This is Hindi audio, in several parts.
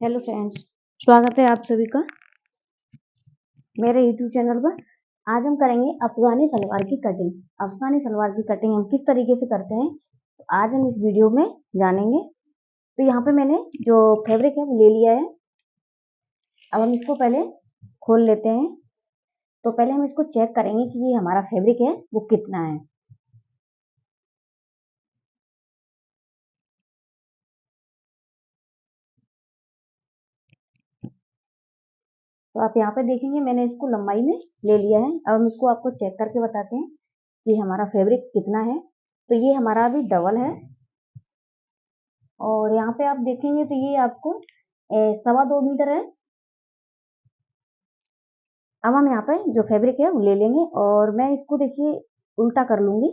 हेलो फ्रेंड्स, स्वागत है आप सभी का मेरे यूट्यूब चैनल पर। आज हम करेंगे अफगानी सलवार की कटिंग। अफगानी सलवार की कटिंग हम किस तरीके से करते हैं तो आज हम इस वीडियो में जानेंगे। तो यहाँ पे मैंने जो फैब्रिक है वो ले लिया है। अब हम इसको पहले खोल लेते हैं। तो पहले हम इसको चेक करेंगे कि ये हमारा फैब्रिक है वो कितना है। तो आप यहाँ पे देखेंगे मैंने इसको लंबाई में ले लिया है। अब हम इसको आपको चेक करके बताते हैं कि हमारा फैब्रिक कितना है। तो ये हमारा अभी डबल है और यहाँ पे आप देखेंगे तो ये आपको 2.25 मीटर है। अब हम यहाँ पे जो फैब्रिक है वो ले लेंगे और मैं इसको देखिए उल्टा कर लूंगी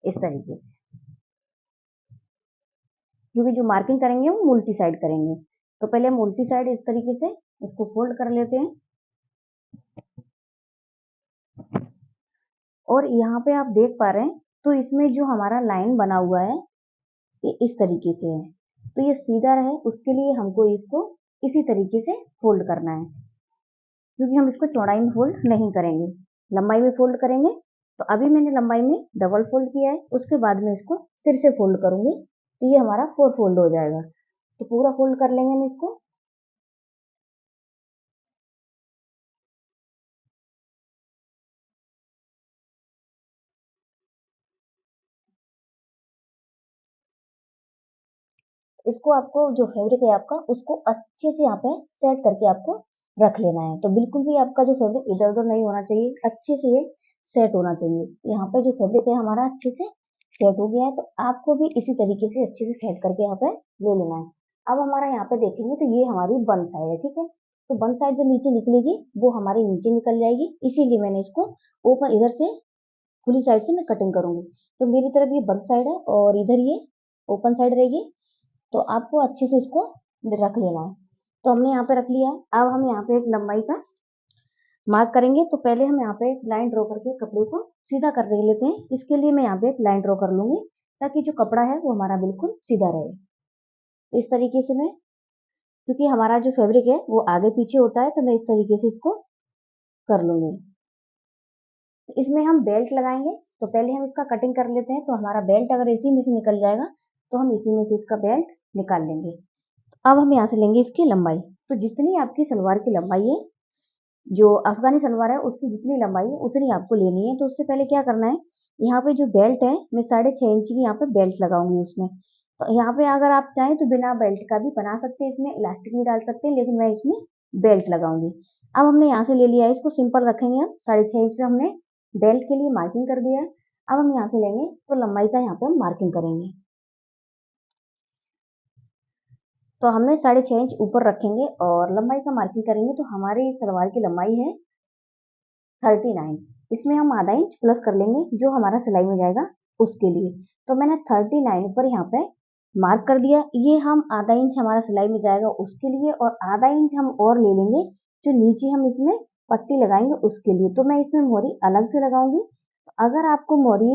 इस तरीके से, क्योंकि जो मार्किंग करेंगे वो उल्टी साइड करेंगे। तो पहले हम उल्टी साइड इस तरीके से इसको फोल्ड कर लेते हैं और यहाँ पे आप देख पा रहे हैं तो इसमें जो हमारा लाइन बना हुआ है ये इस तरीके से है। तो ये सीधा रहे उसके लिए हमको इसको इसी तरीके से फोल्ड करना है, क्योंकि हम इसको चौड़ाई में फोल्ड नहीं करेंगे, लंबाई में फोल्ड करेंगे। तो अभी मैंने लंबाई में डबल फोल्ड किया है, उसके बाद में इसको फिर से फोल्ड करूंगी तो ये हमारा 4 फोल्ड हो जाएगा। तो पूरा फोल्ड कर लेंगे हम इसको। इसको आपको जो फैब्रिक है आपका उसको अच्छे से यहाँ पे सेट करके आपको रख लेना है। तो बिल्कुल भी आपका जो फैब्रिक इधर उधर नहीं होना चाहिए, अच्छे से ये सेट होना चाहिए। यहाँ पे जो फैब्रिक है हमारा अच्छे से सेट हो गया है, तो आपको भी इसी तरीके से अच्छे से सेट करके यहाँ पे ले लेना है। अब हमारा यहाँ पे देखेंगे तो ये हमारी बन साइड है, ठीक है। तो बन साइड जो नीचे निकलेगी वो हमारी नीचे निकल जाएगी, इसीलिए मैंने इसको ऊपर इधर से खुली साइड से मैं कटिंग करूंगी। तो मेरी तरफ ये बंद साइड है और इधर ये ओपन साइड रहेगी। तो आपको अच्छे से इसको रख लेना है। तो हमने यहाँ पे रख लिया है। अब हम यहाँ पे एक लंबाई का मार्क करेंगे। तो पहले हम यहाँ पे एक लाइन ड्रॉ करके कपड़े को सीधा कर दे लेते हैं। इसके लिए मैं यहाँ पे एक लाइन ड्रॉ कर लूंगी ताकि जो कपड़ा है वो हमारा बिल्कुल सीधा रहे। तो इस तरीके से मैं, क्योंकि हमारा जो फैब्रिक है वो आगे पीछे होता है, तो मैं इस तरीके से इसको कर लूंगी। तो इसमें हम बेल्ट लगाएंगे। तो पहले हम इसका कटिंग कर लेते हैं। तो हमारा बेल्ट अगर इसी में से निकल जाएगा तो हम इसी में से इसका बेल्ट निकाल लेंगे। अब हम यहाँ से लेंगे इसकी लंबाई। तो जितनी आपकी सलवार की लंबाई है, जो अफगानी सलवार है उसकी जितनी लंबाई है उतनी आपको लेनी है। तो उससे पहले क्या करना है, यहाँ पे जो बेल्ट है मैं 6.5 इंच की यहाँ पे बेल्ट लगाऊंगी उसमें। तो यहाँ पे अगर आप चाहें तो बिना बेल्ट का भी बना सकते हैं, इसमें इलास्टिक भी डाल सकते हैं, लेकिन मैं इसमें बेल्ट लगाऊंगी। अब हमने यहाँ से ले लिया है, इसको सिंपल रखेंगे हम। 6.5 इंच पे हमने बेल्ट के लिए मार्किंग कर दिया है। अब हम यहाँ से लेंगे तो लंबाई का यहाँ पे हम मार्किंग करेंगे। तो हमने 6.5 इंच ऊपर रखेंगे और लंबाई का मार्किंग करेंगे। तो हमारी सलवार की लंबाई है 39। इसमें हम आधा इंच प्लस कर लेंगे जो हमारा सिलाई में जाएगा उसके लिए। तो मैंने 39 पर यहाँ पे मार्क कर दिया। ये हम आधा इंच हमारा सिलाई में जाएगा उसके लिए और आधा इंच हम और ले लेंगे जो नीचे हम इसमें पट्टी लगाएंगे उसके लिए। तो मैं इसमें मोरी अलग से लगाऊंगी। तो अगर आपको मोरी,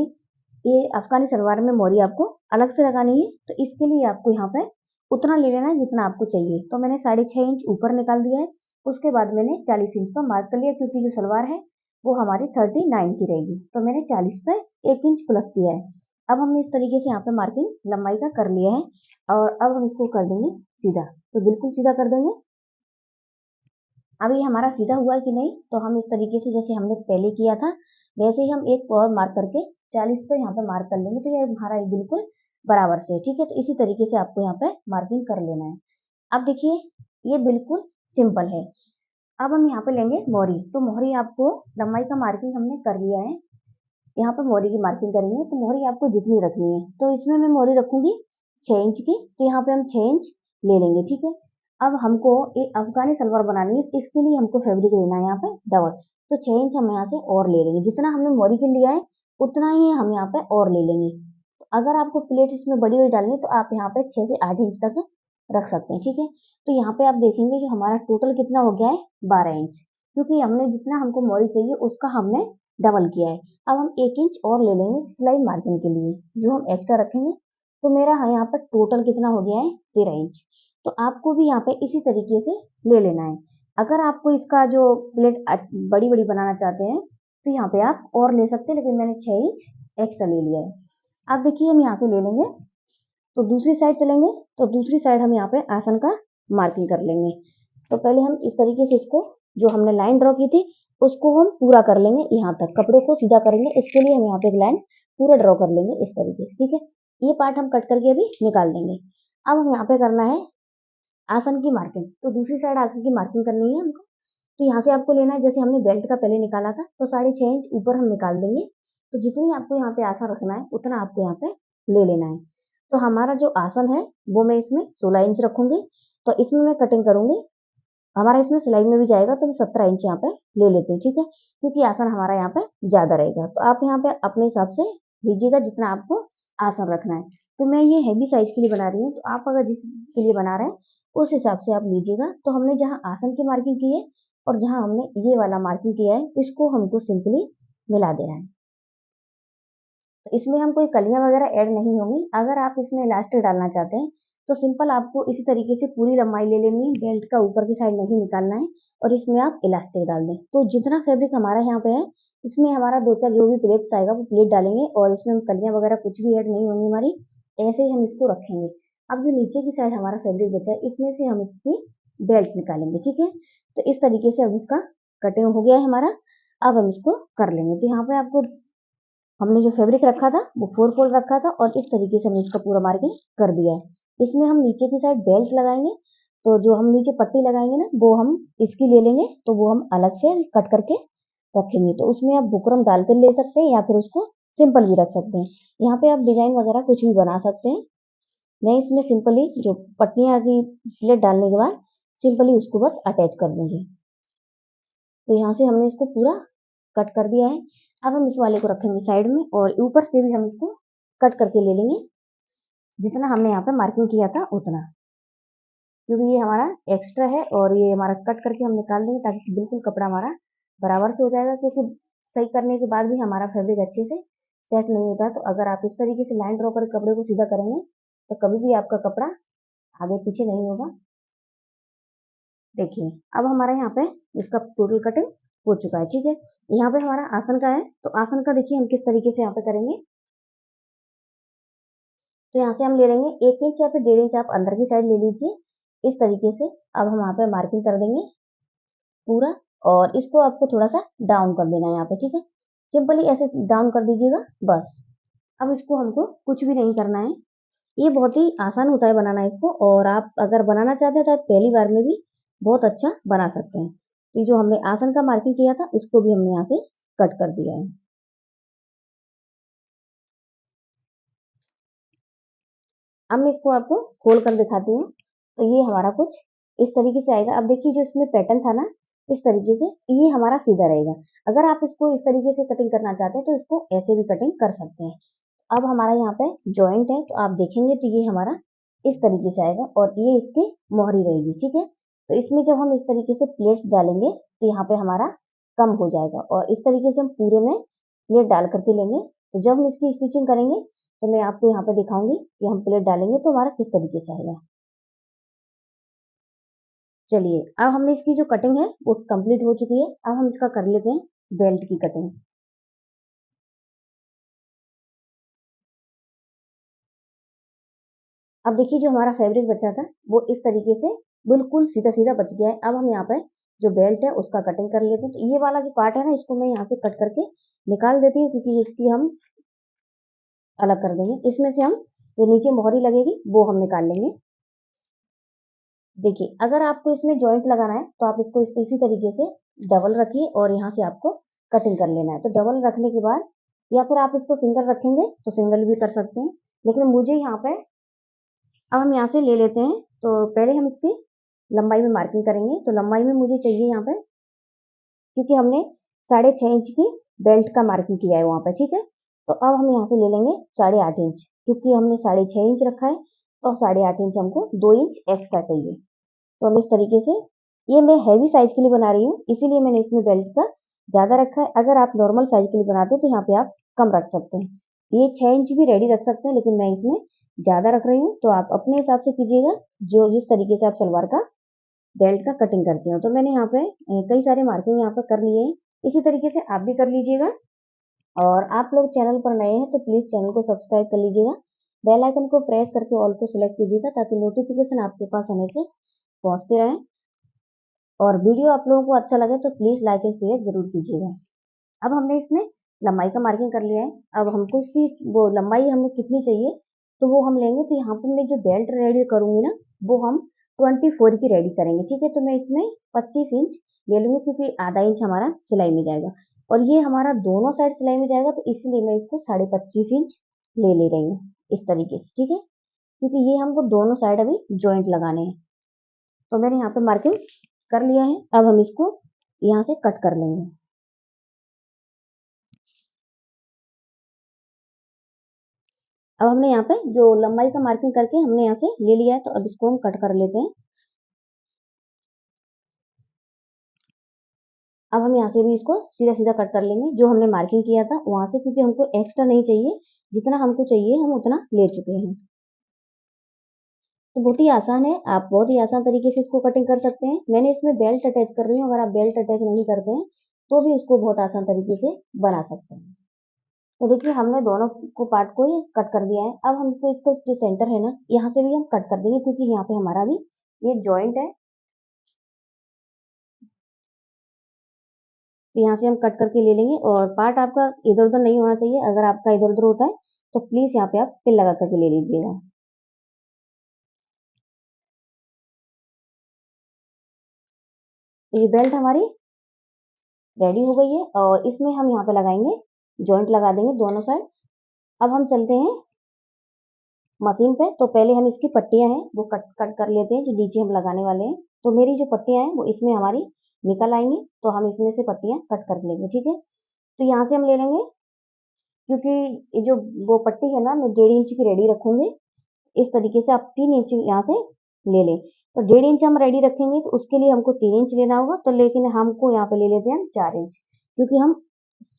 ये अफगानी सलवार में मोरी आपको अलग से लगानी है तो इसके लिए आपको यहाँ पे उतना ले लेना है जितना आपको चाहिए। तो मैंने 6.5 इंच ऊपर निकाल दिया है। उसके बाद मैंने 40 इंच पर मार्क कर लिया, क्योंकि जो सलवार है वो हमारी 39 की रहेगी। तो मैंने 40 पे 1 इंच प्लस किया है। अब हमने इस तरीके से यहाँ पे मार्किंग लंबाई का कर लिया है और अब हम इसको कर देंगे सीधा। तो बिल्कुल सीधा कर देंगे। अब ये हमारा सीधा हुआ है कि नहीं, तो हम इस तरीके से जैसे हमने पहले किया था वैसे ही हम एक और मार्क करके 40 पे यहाँ पे मार्क कर लेंगे। तो ये हमारा बिल्कुल बराबर से, ठीक है। तो इसी तरीके से आपको यहाँ पे मार्किंग कर लेना है। अब देखिए ये बिल्कुल सिंपल है। अब हम यहाँ पे लेंगे मोहरी। तो मोहरी आपको, लंबाई का मार्किंग हमने कर लिया है, यहाँ पे मोहरी की मार्किंग करेंगे। तो मोहरी आपको जितनी रखनी है, तो इसमें मैं मोहरी रखूंगी 6 इंच की। तो यहाँ पे हम 6 इंच ले लेंगे, ठीक है। अब हमको एक अफगानी सलवार बनानी है, इसके लिए हमको फैब्रिक लेना है यहाँ पे डबल। तो 6 इंच हम यहाँ से और ले लेंगे, जितना हमने मोहरी के लिया है उतना ही हम यहाँ पे और ले लेंगे। तो अगर आपको प्लेट इसमें बड़ी हुई डालनी है तो आप यहाँ पे 6 से 8 इंच तक रख सकते हैं, ठीक है। तो यहाँ पे आप देखेंगे जो हमारा टोटल कितना हो गया है 12 इंच, क्योंकि हमने जितना हमको मोहरी चाहिए उसका हमने डबल किया है। अब हम 1 इंच और ले लेंगे सिलाई मार्जिन के लिए, जो हम एक्स्ट्रा रखेंगे। तो मेरा यहाँ पर टोटल कितना हो गया है 13 इंच। तो आपको भी यहाँ पे इसी तरीके से ले लेना है। अगर आपको इसका जो प्लेट बड़ी बड़ी बनाना चाहते हैं तो यहाँ पे आप और ले सकते हैं, लेकिन मैंने 6 इंच एक्स्ट्रा ले लिया है। अब देखिए हम यहाँ से ले लेंगे तो दूसरी साइड चलेंगे, तो दूसरी साइड हम यहाँ पे आसन का मार्किंग कर लेंगे। तो पहले हम इस तरीके से इसको जो हमने लाइन ड्रॉ की थी उसको हम पूरा कर लेंगे, यहाँ तक कपड़े को सीधा करेंगे। इसके लिए हम यहाँ पे एक लाइन पूरा ड्रॉ कर लेंगे इस तरीके से, ठीक है। ये पार्ट हम कट करके अभी निकाल देंगे। अब हम यहाँ पे करना है आसन की मार्किंग, तो दूसरी साइड आसन की मार्किंग करनी है हमको। तो यहाँ से आपको लेना है, जैसे हमने बेल्ट का पहले निकाला था तो 6.5 इंच ऊपर हम निकाल देंगे। तो जितनी आपको यहाँ पे आसन रखना है उतना आपको यहाँ पे ले लेना है। तो हमारा जो आसन है वो मैं इसमें 16 इंच रखूंगी, तो इसमें मैं कटिंग करूंगी। हमारा इसमें सिलाई में भी जाएगा तो मैं 17 इंच यहाँ पे ले लेती हूँ, ठीक है, क्योंकि आसन हमारा यहाँ पे ज्यादा रहेगा। तो आप यहाँ पे अपने हिसाब से लीजिएगा जितना आपको आसन रखना है। तो मैं ये हैवी साइज के लिए बना रही हूँ, तो आप अगर जिस के लिए बना रहे हैं उस हिसाब से आप लीजिएगा। तो हमने जहाँ आसन की मार्किंग की है और जहाँ हमने ये वाला मार्किंग किया है इसको हमको सिंपली मिला देना है। तो इसमें हम कोई कलियां वगैरह ऐड नहीं होंगी। अगर आप इसमें इलास्टिक डालना चाहते हैं तो सिंपल आपको इसी तरीके से पूरी लंबाई ले लेनी है, बेल्ट का ऊपर की साइड नहीं निकालना है और इसमें आप इलास्टिक डाल दें। तो जितना फैब्रिक हमारा यहाँ पे है इसमें हमारा 2-4 जो भी प्लेट्स आएगा वो प्लेट डालेंगे और इसमें हम कलियां वगैरह कुछ भी ऐड नहीं होंगी हमारी, ऐसे ही हम इसको रखेंगे। अब जो नीचे की साइड हमारा फैब्रिक बचा है इसमें से हम इसकी बेल्ट निकालेंगे, ठीक है। तो इस तरीके से अब इसका कटिंग हो गया है हमारा। अब हम इसको कर लेंगे। तो यहाँ पे आपको हमने जो फैब्रिक रखा था वो 4 फोल्ड रखा था और इस तरीके से हमने इसका पूरा मार्किंग कर दिया है। इसमें हम नीचे की साइड बेल्ट लगाएंगे, तो जो हम नीचे पट्टी लगाएंगे ना वो हम इसकी ले लेंगे, तो वो हम अलग से कट करके रखेंगे। तो उसमें आप बुकरम डालकर ले सकते हैं या फिर उसको सिंपल भी रख सकते हैं। यहाँ पे आप डिजाइन वगैरह कुछ भी बना सकते हैं। मैं इसमें सिंपली जो पट्टियाँ की प्लेट डालने के बाद सिंपली उसको बस अटैच कर दूंगी। तो यहाँ से हमने इसको पूरा कट कर दिया है। अब हम इस वाले को रखेंगे साइड में और ऊपर से भी हम इसको कट करके ले लेंगे, जितना हमने यहाँ पे मार्किंग किया था उतना, क्योंकि ये हमारा एक्स्ट्रा है और ये हमारा कट करके हम निकाल देंगे ताकि बिल्कुल कपड़ा हमारा बराबर से हो जाएगा। क्योंकि सही करने के बाद भी हमारा फैब्रिक अच्छे से सेट नहीं होता। तो अगर आप इस तरीके से लाइन ड्रॉ कर कपड़े को सीधा करेंगे तो कभी भी आपका कपड़ा आगे पीछे नहीं होगा। देखिए अब हमारे यहाँ पे इसका टोटल कटिंग हो चुका है, ठीक है। यहाँ पे हमारा आसन का है, तो आसन का देखिए हम किस तरीके से यहाँ पे करेंगे। तो यहाँ से हम ले लेंगे 1 इंच या फिर 1.5 इंच आप अंदर की साइड ले लीजिए इस तरीके से। अब हम यहाँ पे मार्किंग कर देंगे पूरा और इसको आपको थोड़ा सा डाउन कर देना है यहाँ पे, ठीक है। सिंपली ऐसे डाउन कर दीजिएगा बस। अब इसको हमको कुछ भी नहीं करना है, ये बहुत ही आसान होता है बनाना इसको, और आप अगर बनाना चाहते हैं तो आप पहली बार में भी बहुत अच्छा बना सकते हैं। ये जो हमने आसन का मार्किंग किया था इसको भी हमने यहाँ से कट कर दिया है। अब मैं इसको आपको खोल कर दिखाती हूँ। तो ये हमारा कुछ इस तरीके से आएगा। अब देखिए जो इसमें पैटर्न था ना इस तरीके से, ये हमारा सीधा रहेगा। अगर आप इसको इस तरीके से कटिंग करना चाहते हैं तो इसको ऐसे भी कटिंग कर सकते हैं। अब हमारा यहाँ पे जॉइंट है, तो आप देखेंगे तो ये हमारा इस तरीके से आएगा और ये इसकी मोहरी रहेगी, ठीक है। तो इसमें जब हम इस तरीके से प्लेट डालेंगे तो यहाँ पे हमारा कम हो जाएगा और इस तरीके से हम पूरे में प्लेट डाल करके लेंगे। तो जब हम इसकी स्टिचिंग करेंगे तो मैं आपको यहाँ पे दिखाऊंगी कि हम प्लेट डालेंगे तो हमारा किस तरीके से आएगा। चलिए अब हमने इसकी जो कटिंग है वो कंप्लीट हो चुकी है। अब हम इसका कर लेते हैं बेल्ट की कटिंग। अब देखिए जो हमारा फैब्रिक बचा था वो इस तरीके से बिल्कुल सीधा सीधा बच गया है। अब हम यहाँ पे जो बेल्ट है उसका कटिंग कर लेते हैं। तो ये वाला जो पार्ट है ना इसको मैं यहाँ से कट करके निकाल देती हूँ, क्योंकि इसकी हम अलग कर देंगे। इसमें से हम जो नीचे मोहरी लगेगी वो हम निकाल लेंगे। देखिए अगर आपको इसमें जॉइंट लगाना है तो आप इसको इसी तरीके से डबल रखिए और यहाँ से आपको कटिंग कर लेना है। तो डबल रखने के बाद या फिर आप इसको सिंगल रखेंगे तो सिंगल भी कर सकते हैं, लेकिन मुझे यहाँ पे अब हम यहाँ से ले लेते हैं। तो पहले हम इसकी लंबाई में मार्किंग करेंगे। तो लंबाई में मुझे चाहिए यहाँ पे, क्योंकि हमने 6.5 इंच की बेल्ट का मार्किंग किया है वहाँ पे, ठीक है। तो अब हम यहाँ से ले लेंगे 8.5 इंच, क्योंकि हमने 6.5 इंच रखा है तो 8.5 इंच हमको 2 इंच एक्स्ट्रा चाहिए। तो हम इस तरीके से, ये मैं हैवी साइज के लिए बना रही हूँ इसीलिए मैंने इसमें बेल्ट का ज्यादा रखा है। अगर आप नॉर्मल साइज के लिए बनाते हैं तो यहाँ पे आप कम रख सकते हैं। ये 6 इंच भी रेडी रख सकते हैं, लेकिन मैं इसमें ज़्यादा रख रही हूँ तो आप अपने हिसाब से कीजिएगा, जो जिस तरीके से आप सलवार का बेल्ट का कटिंग करते हो। तो मैंने यहाँ पे कई सारे मार्किंग यहाँ पर कर लिए हैं, इसी तरीके से आप भी कर लीजिएगा। और आप लोग चैनल पर नए हैं तो प्लीज़ चैनल को सब्सक्राइब कर लीजिएगा, बेल आइकन को प्रेस करके ऑल को सिलेक्ट कीजिएगा ताकि नोटिफिकेशन आपके पास हमेशा पहुँचते रहें। और वीडियो आप लोगों को अच्छा लगे तो प्लीज़ लाइक एंड शेयर ज़रूर कीजिएगा। अब हमने इसमें लंबाई का मार्किंग कर लिया है। अब हमको इसकी वो लंबाई हमें कितनी चाहिए तो वो हम लेंगे। तो यहाँ पर मैं जो बेल्ट रेडी करूँगी ना वो हम 24 की रेडी करेंगे, ठीक है। तो मैं इसमें 25 इंच ले लूँगी क्योंकि आधा इंच हमारा सिलाई में जाएगा और ये हमारा दोनों साइड सिलाई में जाएगा, तो इसलिए मैं इसको 25.5 इंच ले रही हूँ इस तरीके से, ठीक है, क्योंकि ये हमको दोनों साइड अभी जॉइंट लगाने हैं। तो मैंने यहाँ पे मार्किंग कर लिया है। अब हम इसको यहाँ से कट कर लेंगे। अब हमने यहाँ पे जो लंबाई का मार्किंग करके हमने यहाँ से ले लिया है, तो अब इसको हम कट कर लेते हैं। अब हम यहाँ से भी इसको सीधा सीधा कट कर लेंगे, जो हमने मार्किंग किया था वहां से, क्योंकि हमको एक्स्ट्रा नहीं चाहिए, जितना हमको चाहिए हम उतना ले चुके हैं। तो बहुत ही आसान है, आप बहुत ही आसान तरीके से इसको कटिंग कर सकते हैं। मैंने इसमें बेल्ट अटैच कर रही हूँ, अगर आप बेल्ट अटैच नहीं करते हैं तो भी इसको बहुत आसान तरीके से बना सकते हैं। तो देखिए हमने दोनों को पार्ट को ही कट कर दिया है। अब हमको इसको जो सेंटर है ना यहाँ से भी हम कट कर देंगे, क्योंकि यहाँ पे हमारा भी ये जॉइंट है। तो यहाँ से हम कट करके ले लेंगे और पार्ट आपका इधर उधर नहीं होना चाहिए। अगर आपका इधर उधर होता है तो प्लीज यहाँ पे आप पिन लगा करके ले लीजिएगा। तो ये बेल्ट हमारी रेडी हो गई है और इसमें हम यहाँ पे लगाएंगे, जॉइंट लगा देंगे दोनों साइड। अब हम चलते हैं मशीन पे। तो पहले हम इसकी पट्टियां हैं वो कट कट कर लेते हैं, जो नीचे हम लगाने वाले हैं। तो मेरी जो पट्टियां हैं वो इसमें हमारी निकल आएंगी, तो हम इसमें से पट्टियां कट कर लेंगे, ठीक है। तो यहाँ से हम ले लेंगे, क्योंकि ये जो वो पट्टी है ना मैं 1.5 इंच की रेडी रखूंगी। इस तरीके से आप 3 इंच यहाँ से ले लें। तो 1.5 इंच हम रेडी रखेंगे तो उसके लिए हमको 3 इंच लेना होगा, तो लेकिन हमको यहाँ पे ले लेते हैं 4 इंच, क्योंकि हम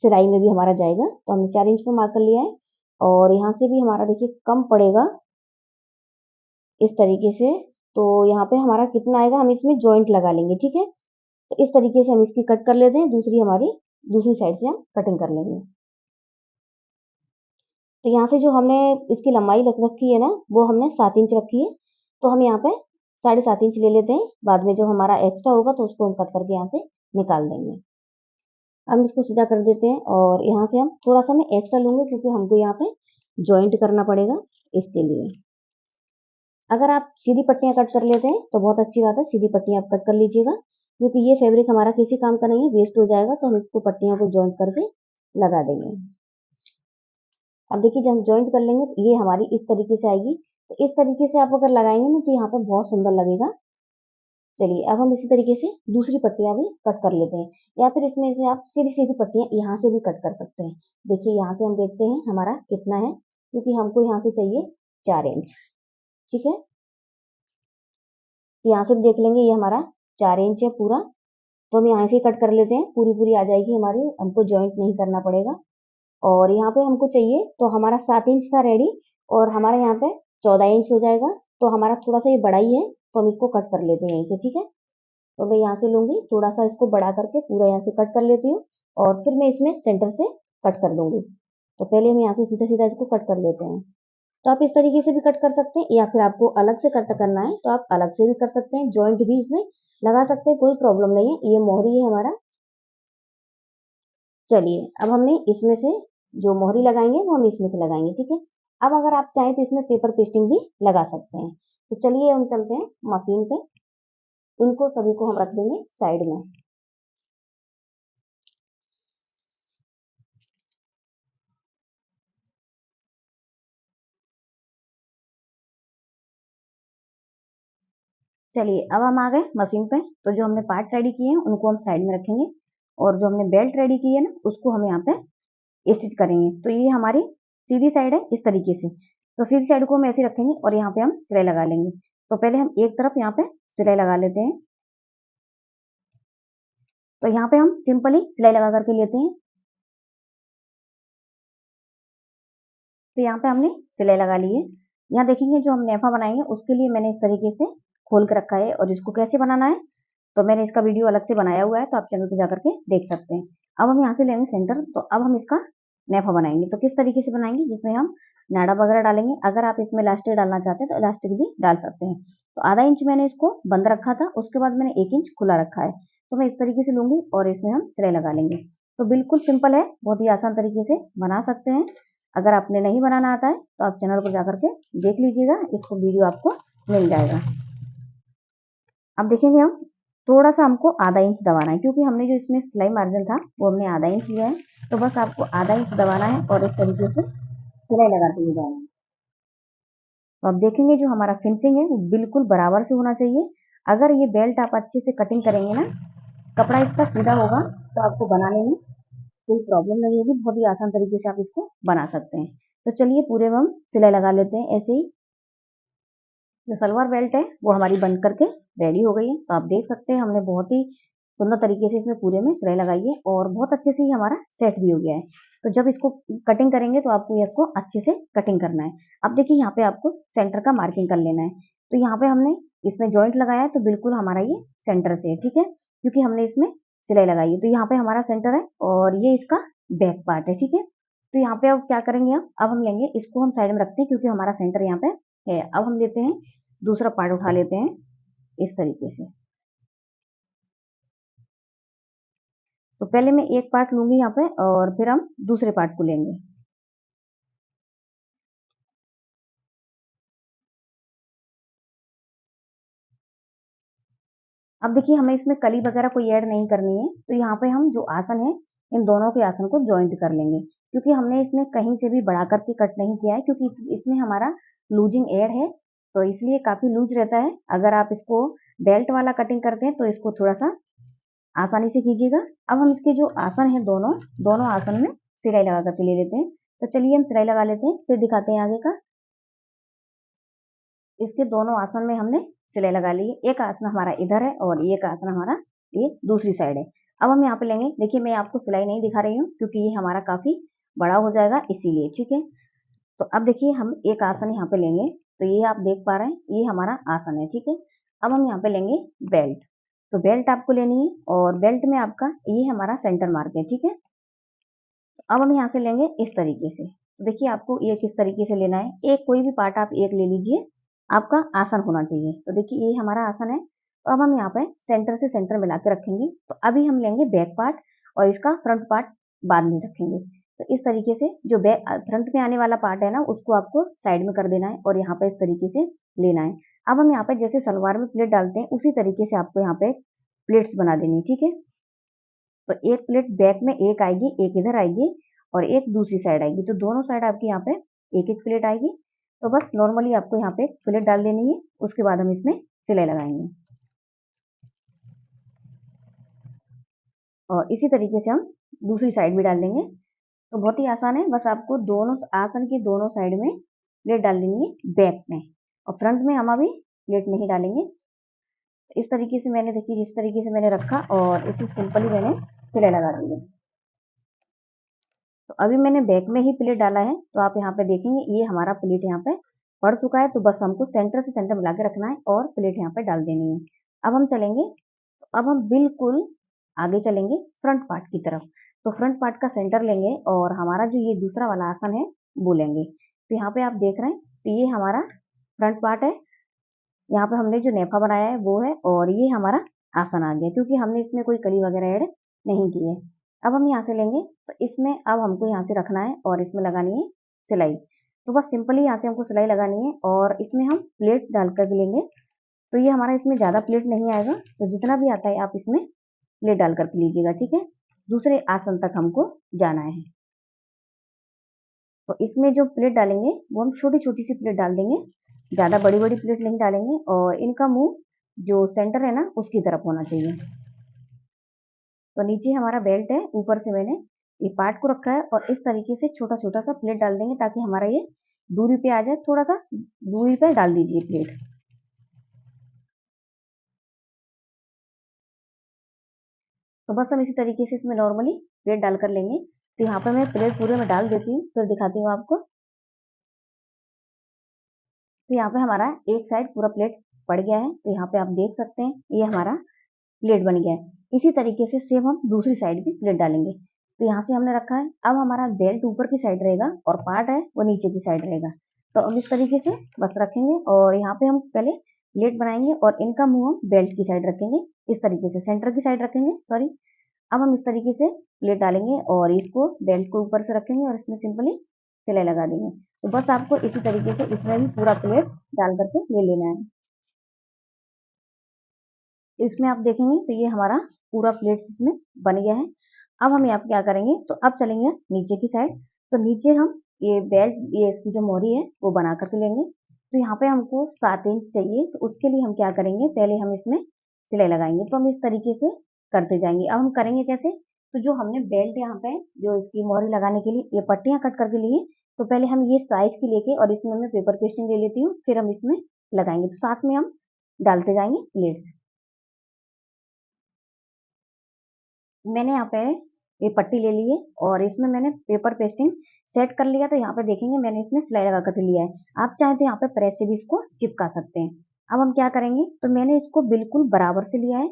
सिलाई में भी हमारा जाएगा। तो हमने 4 इंच को मार्क कर लिया है और यहाँ से भी हमारा देखिए कम पड़ेगा इस तरीके से। तो यहाँ पे हमारा कितना आएगा हम इसमें जॉइंट लगा लेंगे, ठीक है। तो इस तरीके से हम इसकी कट कर लेते हैं, दूसरी हमारी दूसरी साइड से हम कटिंग कर लेंगे। तो यहाँ से जो हमने इसकी लंबाई रख रखी है ना वो हमने 7 इंच रखी है, तो हम यहाँ पे 7.5 इंच ले लेते हैं। बाद में जो हमारा एक्स्ट्रा होगा तो उसको हम कट करके यहाँ से निकाल देंगे। हम इसको सीधा कर देते हैं और यहाँ से हम थोड़ा सा मैं एक्स्ट्रा लूंगी, क्योंकि हमको यहाँ पे जॉइंट करना पड़ेगा इसके लिए। अगर आप सीधी पट्टियाँ कट कर लेते हैं तो बहुत अच्छी बात है, सीधी पट्टियाँ आप कट कर लीजिएगा, क्योंकि ये फैब्रिक हमारा किसी काम का नहीं है, वेस्ट हो जाएगा। तो हम इसको पट्टियों को जॉइंट करके लगा देंगे। अब देखिए जब हम जॉइंट कर लेंगे तो ये हमारी इस तरीके से आएगी। तो इस तरीके से आप अगर लगाएंगे ना तो यहाँ पर बहुत सुंदर लगेगा। चलिए अब हम इसी तरीके से दूसरी पट्टियां भी कट कर लेते हैं, या फिर इसमें से आप सीधी सीधी पट्टियां यहाँ से भी कट कर सकते हैं। देखिए यहाँ से हम देखते हैं हमारा कितना है, क्योंकि हमको यहाँ से चाहिए 4 इंच, ठीक है। यहाँ से भी देख लेंगे ये हमारा 4 इंच है पूरा। तो हम यहाँ से कट कर लेते हैं, पूरी पूरी आ जाएगी हमारी, हमको जॉइंट नहीं करना पड़ेगा। और यहाँ पे हमको चाहिए तो हमारा 7 इंच था रेडी और हमारा यहाँ पे 14 इंच हो जाएगा। तो हमारा थोड़ा सा ये बड़ा ही है, तो हम इसको कट कर लेते हैं यहीं से, ठीक है। तो मैं यहाँ से लूंगी थोड़ा सा इसको बढ़ा करके पूरा यहाँ से कट कर लेती हूँ और फिर मैं इसमें सेंटर से कट कर दूंगी। तो पहले हम यहाँ से सीधा सीधा इसको कट कर लेते हैं। तो आप इस तरीके से भी कट कर सकते हैं, या फिर आपको अलग से कट करना है तो आप अलग से भी कर सकते हैं, जॉइंट भी इसमें लगा सकते हैं, कोई प्रॉब्लम नहीं है। ये मोहरी है हमारा। चलिए अब हमने इसमें से जो मोहरी लगाएंगे वो हम इसमें से लगाएंगे, ठीक है। अब अगर आप चाहें तो इसमें पेपर पेस्टिंग भी लगा सकते हैं। तो चलिए हम चलते हैं मशीन पे, इनको सभी को हम रख देंगे साइड में। चलिए अब हम आ गए मशीन पे। तो जो हमने पार्ट रेडी किए हैं उनको हम साइड में रखेंगे और जो हमने बेल्ट रेडी की है ना उसको हम यहाँ पे स्टिच करेंगे। तो ये हमारी सीधी साइड है इस तरीके से। तो सीधी साइड को हम ऐसे रखेंगे और यहाँ पे हम सिलाई लगा लेंगे। तो पहले हम एक तरफ यहाँ पे सिलाई लगा लेते हैं। तो यहाँ पे हम सिंपली सिलाई लगा करके लेते हैं। तो यहाँ पे हमने सिलाई लगा ली है। यहाँ देखेंगे जो हम नेफा बनाएंगे उसके लिए मैंने इस तरीके से खोल के रखा है, और इसको कैसे बनाना है तो मैंने इसका वीडियो अलग से बनाया हुआ है, तो आप चैनल पे जाकर के देख सकते हैं। अब हम यहाँ से लेंगे सेंटर, तो अब हम इसका नेफा बनाएंगे। तो किस तरीके से बनाएंगे, जिसमें हम नाड़ा वगैरह डालेंगे। अगर आप इसमें इलास्टिक डालना चाहते हैं तो इलास्टिक भी डाल सकते हैं। तो आधा इंच मैंने इसको बंद रखा था, उसके बाद मैंने 1 इंच खुला रखा है। तो मैं इस तरीके से लूंगी और इसमें हम सिलाई लगा लेंगे। तो बिल्कुल सिंपल है, बहुत ही आसान तरीके से बना सकते हैं। अगर आपने नहीं बनाना आता है तो आप चैनल पर जाकर के देख लीजिएगा, इसको वीडियो आपको मिल जाएगा। अब देखेंगे हम थोड़ा सा हमको आधा इंच दबाना है, क्योंकि हमने जो इसमें सिलाई मार्जिन था वो हमने आधा इंच लिया है। तो बस आपको आधा इंच दबाना है और इस तरीके से सिलाई लगाते हुए जाना है। तो अब देखेंगे जो हमारा फिनिशिंग है वो बिल्कुल बराबर से होना चाहिए। अगर ये बेल्ट आप अच्छे से कटिंग करेंगे ना, कपड़ा इसका सीधा होगा, तो आपको बनाने में कोई प्रॉब्लम नहीं होगी। बहुत ही आसान तरीके से आप इसको बना सकते हैं। तो चलिए पूरे में हम सिलाई लगा लेते हैं ऐसे ही। जो सलवार बेल्ट है वो हमारी बन करके रेडी हो गई है। तो आप देख सकते हैं हमने बहुत ही सुंदर तरीके से इसमें पूरे में सिलाई लगाई है, और बहुत अच्छे से ही हमारा सेट भी हो गया है। तो जब इसको कटिंग करेंगे तो आपको इसको अच्छे से कटिंग करना है। अब देखिए यहाँ पे आपको सेंटर का मार्किंग कर लेना है। तो यहाँ पे हमने इसमें जॉइंट लगाया है, तो बिल्कुल हमारा ये सेंटर से है, ठीक है, क्योंकि हमने इसमें सिलाई लगाई है। तो यहाँ पे हमारा सेंटर है और ये इसका बैक पार्ट है, ठीक है। तो यहाँ पे अब क्या करेंगे, अब हम लेंगे इसको, हम साइड में रखते हैं क्योंकि हमारा सेंटर यहाँ पे है। अब हम लेते हैं दूसरा पार्ट, उठा लेते हैं इस तरीके से। तो पहले मैं एक पार्ट लूंगी यहाँ पे और फिर हम दूसरे पार्ट को लेंगे। अब देखिए हमें इसमें कली वगैरह कोई ऐड नहीं करनी है। तो यहाँ पे हम जो आसन है इन दोनों के आसन को ज्वाइंट कर लेंगे, क्योंकि हमने इसमें कहीं से भी बढ़ा करके कट नहीं किया है, क्योंकि इसमें हमारा लूजिंग एड है, तो इसलिए काफी लूज रहता है। अगर आप इसको बेल्ट वाला कटिंग करते हैं तो इसको थोड़ा सा आसानी से कीजिएगा। अब हम इसके जो आसन है दोनों दोनों आसन में सिलाई लगा करके ले लेते हैं। तो चलिए हम सिलाई लगा लेते हैं, फिर दिखाते हैं आगे का। इसके दोनों आसन में हमने सिलाई लगा ली है। एक आसन हमारा इधर है और एक आसन हमारा ये दूसरी साइड है। अब हम यहाँ पे लेंगे, देखिए मैं आपको सिलाई नहीं दिखा रही हूँ क्योंकि ये हमारा काफी बड़ा हो जाएगा इसीलिए, ठीक है। तो अब देखिए हम एक आसन यहाँ पे लेंगे, तो ये आप देख पा रहे हैं ये हमारा आसन है, ठीक है। अब हम यहाँ पे लेंगे बेल्ट। तो बेल्ट आपको लेनी है और बेल्ट में आपका ये हमारा सेंटर मार्क है, ठीक है। अब हम यहाँ से लेंगे इस तरीके से। तो देखिए आपको ये किस तरीके से लेना है, एक कोई भी पार्ट आप एक ले लीजिए, आपका आसन होना चाहिए। तो देखिए ये हमारा आसन है। तो अब हम यहाँ पे सेंटर से सेंटर मिला के रखेंगे। तो अभी हम लेंगे बैक पार्ट और इसका फ्रंट पार्ट बाद में रखेंगे। तो इस तरीके से जो बैक फ्रंट में आने वाला पार्ट है ना, उसको आपको साइड में कर देना है और यहाँ पे इस तरीके से लेना है। अब हम यहाँ पे जैसे सलवार में प्लेट डालते हैं उसी तरीके से आपको यहाँ पे प्लेट्स बना देनी है, ठीक है। तो एक प्लेट बैक में एक आएगी, एक इधर आएगी और एक दूसरी साइड आएगी। तो दोनों साइड आपकी यहाँ पे एक एक प्लेट आएगी। तो बस नॉर्मली आपको यहाँ पे प्लेट डाल देनी है, उसके बाद हम इसमें सिलाई लगाएंगे। और इसी तरीके से हम दूसरी साइड भी डाल देंगे। तो बहुत ही आसान है, बस आपको दोनों आसन की दोनों साइड में प्लेट डाल देनी है बैक में, और फ्रंट में हम अभी प्लेट नहीं डालेंगे। इस तरीके से मैंने देखिए, जिस तरीके से मैंने रखा और इसी सिंपली मैंने सिलाई लगा दी है। तो अभी मैंने बैक में ही प्लेट डाला है, तो आप यहाँ पे देखेंगे ये हमारा प्लेट यहाँ पे पड़ चुका है। तो बस हमको सेंटर से सेंटर मिला के रखना है और प्लेट यहाँ पे डाल देनी है। अब हम चलेंगे, अब हम बिल्कुल आगे चलेंगे फ्रंट पार्ट की तरफ। तो फ्रंट पार्ट का सेंटर लेंगे और हमारा जो ये दूसरा वाला आसन है वो लेंगे। तो यहाँ पे आप देख रहे हैं, तो ये हमारा फ्रंट पार्ट है। यहाँ पे हमने जो नेफा बनाया है वो है, और ये हमारा आसन आ गया, क्योंकि हमने इसमें कोई कली वगैरह ऐड नहीं की है। अब हम यहाँ से लेंगे, तो इसमें अब हमको यहाँ से रखना है और इसमें लगानी है सिलाई। तो बस सिंपली यहाँ से हमको सिलाई लगानी है और इसमें हम प्लेट डाल कर लेंगे। तो ये हमारा इसमें ज़्यादा प्लेट नहीं आएगा, तो जितना भी आता है आप इसमें प्लेट डाल कर लीजिएगा, ठीक है। दूसरे आसन तक हमको जाना है। तो इसमें जो प्लेट डालेंगे वो हम छोटी छोटी सी प्लेट डाल देंगे, ज़्यादा बड़ी बड़ी प्लेट नहीं डालेंगे, और इनका मुंह जो सेंटर है ना उसकी तरफ होना चाहिए। तो नीचे हमारा बेल्ट है, ऊपर से मैंने ये पार्ट को रखा है और इस तरीके से छोटा छोटा सा प्लेट डाल देंगे ताकि हमारा ये दूरी पे आ जाए। थोड़ा सा दूरी पे डाल दीजिए प्लेट। तो बस हम इसी तरीके से इसमें नॉर्मली प्लेट डालकर लेंगे। तो यहाँ पर मैं प्लेट पूरे में डाल देती हूँ, फिर दिखाती हूँ आपको। तो यहाँ पे हमारा एक साइड पूरा प्लेट पड़ गया है, तो यहाँ पे आप देख सकते हैं ये हमारा प्लेट बन गया है। इसी तरीके से सेम हम दूसरी साइड भी प्लेट डालेंगे। तो यहाँ से हमने रखा है, अब हमारा बेल्ट ऊपर की साइड रहेगा और पार्ट है वो नीचे की साइड रहेगा। तो हम इस तरीके से बस रखेंगे और यहाँ पे हम पहले प्लेट बनाएंगे और इनका मुंह हम बेल्ट की साइड रखेंगे, इस तरीके से सेंटर की साइड रखेंगे, सॉरी। अब हम इस तरीके से प्लेट डालेंगे और इसको बेल्ट को ऊपर से रखेंगे और इसमें सिंपली सिलाई लगा देंगे। तो बस आपको इसी तरीके से इसमें भी पूरा प्लेट डाल करके ले लेना है। इसमें आप देखेंगे तो ये हमारा पूरा प्लेट इसमें बन गया है। अब हम यहाँ पे क्या करेंगे, तो अब चलेंगे नीचे की साइड। तो नीचे हम ये बेल्ट, ये इसकी जो मोहरी है वो बना करके लेंगे। तो यहाँ पे हमको 7 इंच चाहिए, तो उसके लिए हम क्या करेंगे, पहले हम इसमें सिलाई लगाएंगे। तो हम इस तरीके से करते जाएंगे। अब हम करेंगे कैसे, तो जो हमने बेल्ट यहाँ पे जो इसकी मोहरी लगाने के लिए ये पट्टियां कट करके लिए, तो पहले हम ये साइज की लेके और इसमें मैं पेपर पेस्टिंग ले लेती हूँ, फिर हम इसमें लगाएंगे। तो साथ में हम डालते जाएंगे प्लेट्स। मैंने यहाँ पे ये पट्टी ले ली है और इसमें मैंने पेपर पेस्टिंग सेट कर लिया। तो यहाँ पे देखेंगे मैंने इसमें सिलाई लगा कर लिया है। आप चाहें तो यहाँ पे प्रेस से भी इसको चिपका सकते हैं। अब हम क्या करेंगे, तो मैंने इसको बिल्कुल बराबर से लिया है।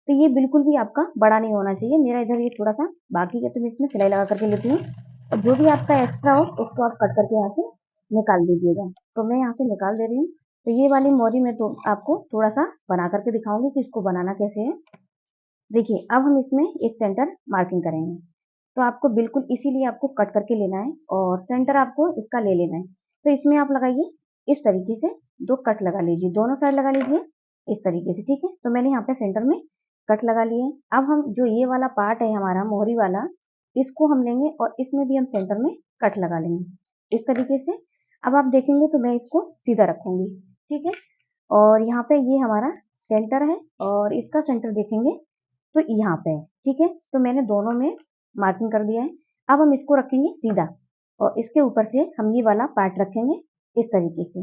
तो ये बिल्कुल भी आपका बड़ा नहीं होना चाहिए। मेरा इधर ये थोड़ा सा बाकी है, तो मैं इसमें सिलाई लगा करके लेती हूँ। और जो भी आपका एक्स्ट्रा हो उसको आप कट करके यहाँ से निकाल दीजिएगा। तो मैं यहाँ से निकाल दे रही हूँ। तो ये वाली मोरी में तो आपको थोड़ा सा बना करके दिखाऊंगी कि इसको बनाना कैसे है। देखिए अब हम इसमें एक सेंटर मार्किंग करेंगे। तो आपको बिल्कुल इसीलिए आपको कट करके लेना है और सेंटर आपको इसका ले लेना है। तो इसमें आप लगाइए इस तरीके से 2 कट लगा लीजिए, दोनों साइड लगा लीजिए इस तरीके से, ठीक है। तो मैंने यहाँ पे सेंटर में कट लगा लिए। अब हम जो ये वाला पार्ट है हमारा मोहरी वाला, इसको हम लेंगे और इसमें भी हम सेंटर में कट लगा लेंगे इस तरीके से। अब आप देखेंगे तो मैं इसको सीधा रखूंगी, ठीक है। और यहाँ पे ये हमारा सेंटर है और इसका सेंटर देखेंगे तो यहाँ पे है, ठीक है। तो मैंने दोनों में मार्किंग कर दिया है। अब हम इसको रखेंगे सीधा और इसके ऊपर से हम ये वाला पार्ट रखेंगे इस तरीके से।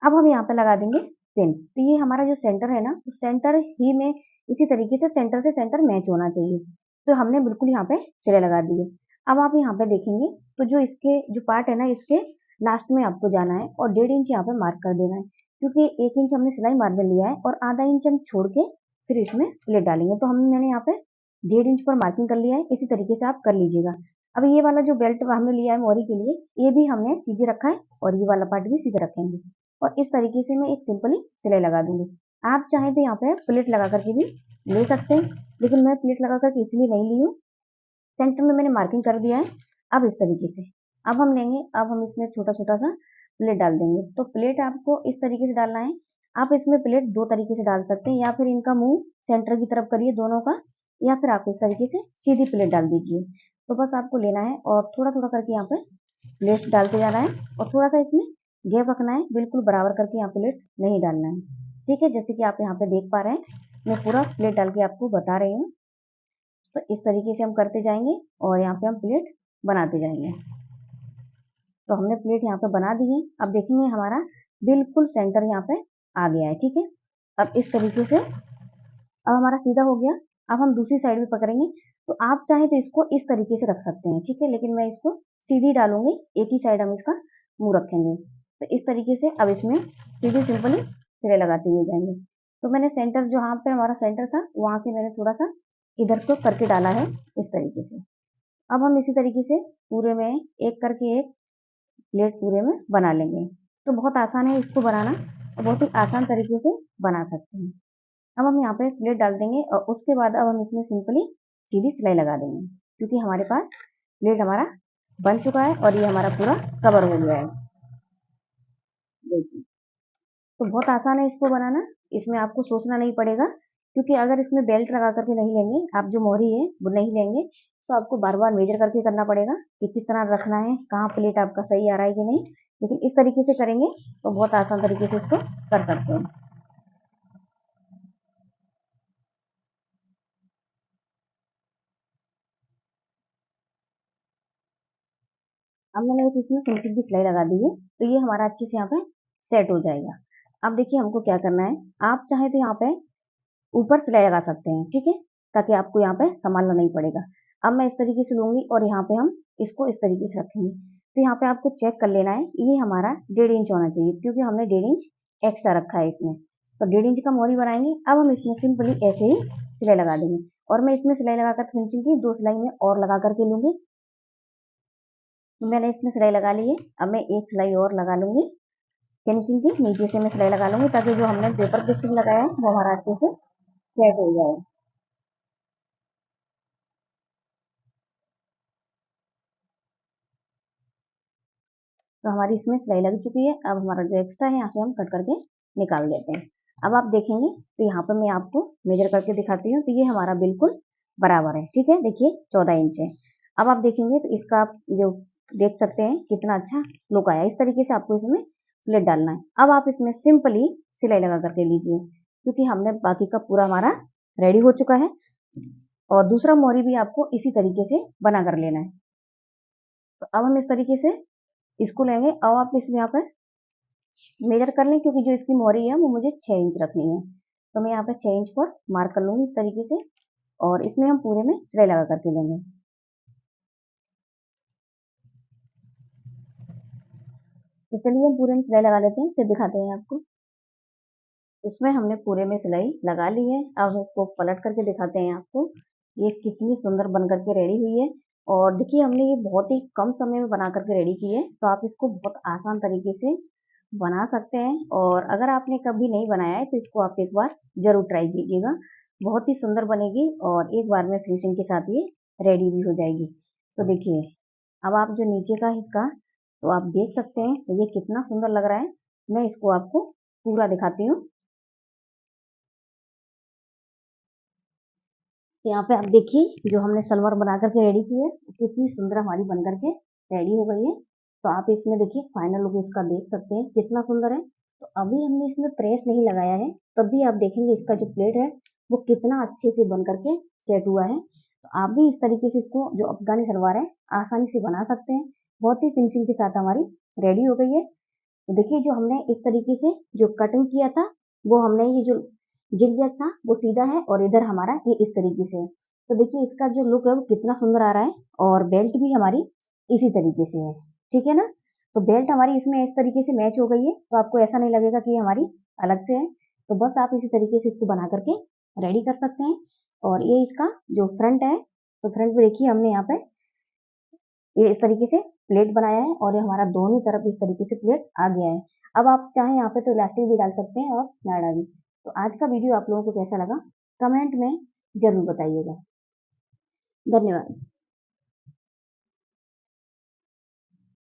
अब हम यहाँ पे लगा देंगे पिन। तो ये हमारा जो सेंटर है ना, तो सेंटर ही में इसी तरीके से सेंटर मैच होना चाहिए। तो हमने बिल्कुल यहाँ पे सिरे लगा दिए। अब आप यहाँ पे देखेंगे तो जो इसके जो पार्ट है ना, इसके लास्ट में आपको जाना है और 1.5 इंच यहाँ पे मार्क कर देना है, क्योंकि 1 इंच हमने सिलाई मार्जिन लिया है और आधा इंच हम छोड़ के फिर इसमें प्लेट डालेंगे। तो मैंने यहाँ पे 1.5 इंच पर मार्किंग कर लिया है। इसी तरीके से आप कर लीजिएगा। अब ये वाला जो बेल्ट हमने लिया है मोहरी के लिए, ये भी हमने सीधे रखा है और ये वाला पार्ट भी सीधे रखेंगे और इस तरीके से मैं एक सिंपली सिलाई लगा दूंगी। आप चाहें तो यहाँ पे प्लेट लगा करके भी ले सकते हैं, लेकिन मैं प्लेट लगा करके इसलिए नहीं ली हूँ। सेंटर में मैंने मार्किंग कर दिया है। अब इस तरीके से अब हम लेंगे, अब हम इसमें छोटा छोटा सा प्लेट डाल देंगे। तो प्लेट आपको इस तरीके से डालना है। आप इसमें प्लेट 2 तरीके से डाल सकते हैं, या फिर इनका मुंह सेंटर की तरफ करिए दोनों का, या फिर आप इस तरीके से सीधी प्लेट डाल दीजिए। तो बस आपको लेना है और थोड़ा थोड़ा करके यहाँ पे प्लेट डालते जाना है और थोड़ा सा इसमें गैप रखना है, बिल्कुल बराबर करके यहाँ प्लेट नहीं डालना है, ठीक है। जैसे कि आप यहाँ पे देख पा रहे हैं, मैं पूरा प्लेट डाल के आपको बता रही हूँ। तो इस तरीके से हम करते जाएंगे और यहाँ पे हम प्लेट बनाते जाएंगे। तो हमने प्लेट यहाँ पे बना दी है। अब देखेंगे हमारा बिल्कुल सेंटर यहाँ पे आ गया है, ठीक है। अब इस तरीके से अब हमारा सीधा हो गया। अब हम दूसरी साइड भी पकड़ेंगे। तो आप चाहें तो इसको इस तरीके से रख सकते हैं, ठीक है, लेकिन मैं इसको सीधी डालूंगी, एक ही साइड हम इसका मुंह रखेंगे। तो इस तरीके से अब इसमें सीधी सिंपली सिरे लगाते हुए जाएंगे। तो मैंने सेंटर, जहाँ पे हमारा सेंटर था वहां से मैंने थोड़ा सा इधर को करके डाला है इस तरीके से। अब हम इसी तरीके से पूरे में एक करके एक प्लेट पूरे में बना लेंगे। तो बहुत आसान है इसको बनाना और बहुत ही आसान तरीके से बना सकते हैं। अब हम यहाँ पे प्लेट डाल देंगे और उसके बाद अब हम इसमें सिंपली सीधी सिलाई लगा देंगे, क्योंकि हमारे पास प्लेट हमारा बन चुका है और ये हमारा पूरा कवर हो गया है। देखिए, तो बहुत आसान है इसको बनाना, इसमें आपको सोचना नहीं पड़ेगा, क्योंकि अगर इसमें बेल्ट लगा करके नहीं लेंगे, आप जो मोहरी है वो नहीं लेंगे, तो आपको बार बार मेजर करके करना पड़ेगा कि किस तरह रखना है, कहाँ प्लेट आपका सही आ रहा है कि नहीं। लेकिन इस तरीके से करेंगे तो बहुत आसान तरीके से इसको कर सकते हैं। अब मैंने एक इसमें सिंपल की सिलाई लगा दी है, तो ये हमारा अच्छे से यहाँ पे सेट हो जाएगा। अब देखिए हमको क्या करना है, आप चाहे तो यहाँ पे ऊपर सिलाई लगा सकते हैं, ठीक है, ताकि आपको यहाँ पे संभालना नहीं पड़ेगा। अब मैं इस तरीके से लूंगी और यहाँ पे हम इसको इस तरीके से रखेंगे। तो यहाँ पे आपको चेक कर लेना है, ये हमारा 1.5 इंच होना चाहिए क्योंकि हमने 1.5 इंच एक्स्ट्रा रखा है इसमें। तो 1.5 इंच का मोरी बनाएंगे। अब हम इसमें सिंपली ऐसे ही सिलाई लगा देंगे और मैं इसमें सिलाई लगाकर फिनिशिंग की 2 सिलाई में और लगा करके लूंगी। मैंने इसमें सिलाई लगा ली है। अब मैं एक सिलाई और लगा लूंगी फिनिशिंग की, नीचे से मैं सिलाई लगा लूंगी ताकि जो हमने पेपर पेस्टिंग लगाया है वो हमारा अच्छे से सेट हो जाए। तो हमारी इसमें सिलाई लग चुकी है। अब हमारा जो एक्स्ट्रा है यहाँ से हम कट करके निकाल देते हैं। अब आप देखेंगे तो यहाँ पर मैं आपको मेजर करके दिखाती हूँ, तो ये हमारा बिल्कुल बराबर है। ठीक है, देखिए 14 इंच है। अब आप देखेंगे तो इसका आप जो देख सकते हैं कितना अच्छा लुक आया। इस तरीके से आपको इसमें प्लेट डालना है। अब आप इसमें सिंपली सिलाई लगा करके लीजिए क्योंकि हमने बाकी का पूरा हमारा रेडी हो चुका है और दूसरा मोरी भी आपको इसी तरीके से बना कर लेना है। तो अब हम इस तरीके से इसको लेंगे और आप इसमें यहाँ पर मेजर कर लें क्योंकि जो इसकी मोरी है वो मुझे 6 इंच रखनी है। तो मैं यहाँ पे 6 इंच पर मार्क कर लूंगी इस तरीके से और इसमें हम पूरे में सिलाई लगा करके लेंगे। तो चलिए हम पूरे में सिलाई लगा लेते हैं, फिर दिखाते हैं आपको। इसमें हमने पूरे में सिलाई लगा ली है। अब हम इसको पलट करके दिखाते हैं आपको ये कितनी सुंदर बन करके रेडी हुई है। और देखिए हमने ये बहुत ही कम समय में बना करके रेडी की है, तो आप इसको बहुत आसान तरीके से बना सकते हैं। और अगर आपने कभी नहीं बनाया है तो इसको आप एक बार जरूर ट्राई कीजिएगा, बहुत ही सुंदर बनेगी और एक बार में फिनिशिंग के साथ ये रेडी भी हो जाएगी। तो देखिए अब आप जो नीचे का इसका तो आप देख सकते हैं तो ये कितना सुंदर लग रहा है। मैं इसको आपको पूरा दिखाती हूँ। यहाँ पे आप देखिए जो हमने सलवार बना करके रेडी की है कितनी सुंदर हमारी बन करके रेडी हो गई है। तो आप इसमें देखिए फाइनल लुक इसका देख सकते हैं कितना सुंदर है। तो अभी हमने इसमें प्रेस नहीं लगाया है, तब भी आप देखेंगे इसका जो प्लेट है वो कितना अच्छे से बन करके सेट हुआ है। तो आप भी इस तरीके से इसको जो अफगानी सलवार है आसानी से बना सकते हैं। बहुत ही फिनिशिंग के साथ हमारी रेडी हो गई है। तो देखिए जो हमने इस तरीके से जो कटिंग किया था वो हमने ये जो जिग जैग था वो सीधा है और इधर हमारा ये इस तरीके से है। तो देखिए इसका जो लुक है वो कितना सुंदर आ रहा है और बेल्ट भी हमारी इसी तरीके से है। ठीक है ना, तो बेल्ट हमारी इसमें इस तरीके से मैच हो गई है, तो आपको ऐसा नहीं लगेगा कि हमारी अलग से है। तो बस आप इसी तरीके से इसको बना करके रेडी कर सकते हैं। और ये इसका जो फ्रंट है, तो फ्रंट पे देखिए हमने यहाँ पे ये इस तरीके से प्लेट बनाया है और ये हमारा दोनों तरफ इस तरीके से प्लेट आ गया है। अब आप चाहें यहाँ पे तो इलास्टिक भी डाल सकते हैं और ना डालें। तो आज का वीडियो आप लोगों को कैसा लगा कमेंट में जरूर बताइएगा। धन्यवाद।